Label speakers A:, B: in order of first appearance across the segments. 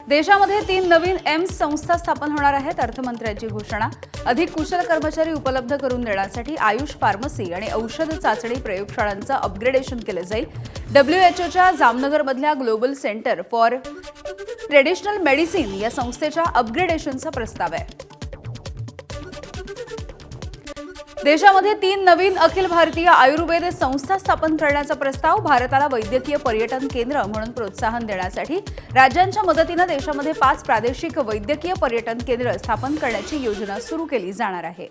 A: देशामध्ये 3 नवीन एम्स संस्था स्थापन होणार आहेत. अर्थमंत्र्यांची घोषणा. अधिक कुशल कर्मचारी उपलब्ध करून देण्यासाठी आयुष फार्मसी आणि औषध चाचणी प्रयोगशाळांचं अपग्रेडेशन केलं जाईल. WHOच्या जामनगरमधल्या global centre for traditional medicine या संस्थेच्या अपग्रेडेशनचा प्रस्ताव आहे. देशामध्ये 3 नवीन अखिल भारतीय आयुर्वेद संस्था स्थापन करण्याचा प्रस्ताव. भारताला वैद्यकीय पर्यटन केंद्र म्हणून प्रोत्साहन देण्यासाठी राज्यांच्या मदतीने देशामध्ये 5 प्रादेशिक वैद्यकीय पर्यटन केंद्र स्थापन करण्याची योजना सुरू केली जाणार आहे.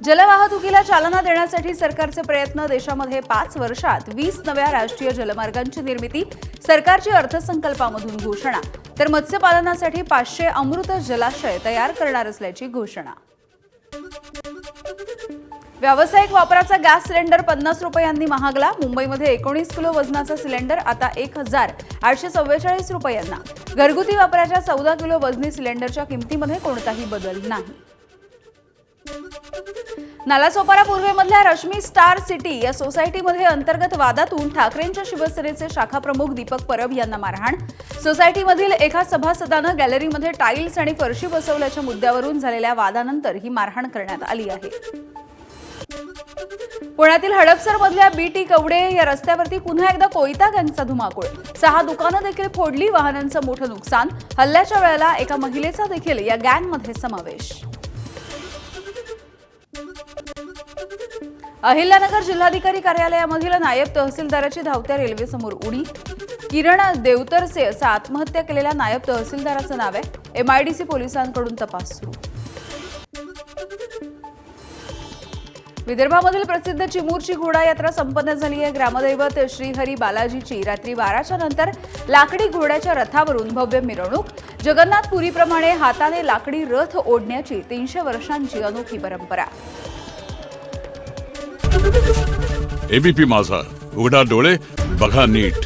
A: जलवाहतुकीला चालना देण्यासाठी सरकारचे प्रयत्न. देशामध्ये 5 वर्षात 20 नव्या राष्ट्रीय जलमार्गांची निर्मिती. सरकारची अर्थसंकल्पामधून घोषणा. तर मत्स्यपालनासाठी 500 अमृत जलाशय तयार करणार असल्याची घोषणा. व्यावसायिक वापराचा गॅस सिलेंडर 50 रुपयांनी महागला. मुंबईमध्ये 19 किलो वजनाचा सिलेंडर आता 1844 रुपयांना. घरगुती वापराच्या 14 किलो वजनी सिलेंडरच्या किमतीमध्ये कोणताही बदल नाही. नालासोपारा पूर्वेमधल्या रश्मी स्टार सिटी या सोसायटीमध्ये अंतर्गत वादातून ठाकरेंच्या शिवसेनेचे शाखा प्रमुख दीपक परब यांना मारहाण. सोसायटीमधील एका सभासदानं गॅलरीमध्ये टाईल्स आणि फरशी बसवल्याच्या मुद्द्यावरून झालेल्या वादानंतर ही मारहाण करण्यात आली आहे. पुण्यातील हडपसरमधल्या BT कवडे या रस्त्यावरती पुन्हा एकदा कोयता गँगचा धुमाकूळ. 6 दुकानं देखील फोडली. वाहनांचं मोठं नुकसान. हल्ल्याच्या वेळेला एका महिलेचा देखील या गँगमध्ये समावेश. अहिल्यानगर जिल्हाधिकारी कार्यालयामधील नायब तहसीलदाराची धावत्या रेल्वेसमोर उडी. किरण देवतरसे असं आत्महत्या केलेल्या नायब तहसीलदाराचं नाव आहे. MIDC पोलिसांकडून तपास सुरू. विदर्भामधील प्रसिद्ध चिमूरची घोडा यात्रा संपन्न झाली आहे. ग्रामदैवत श्रीहरी बालाजीची रात्री 12च्या नंतर लाकडी घोड्याच्या रथावरून भव्य मिरवणूक. जगन्नाथपुरीप्रमाणे हाताने लाकडी रथ ओढण्याची 300 वर्षांची अनोखी परंपरा.
B: ABP माझा, उघडा डोळे बघा नीट.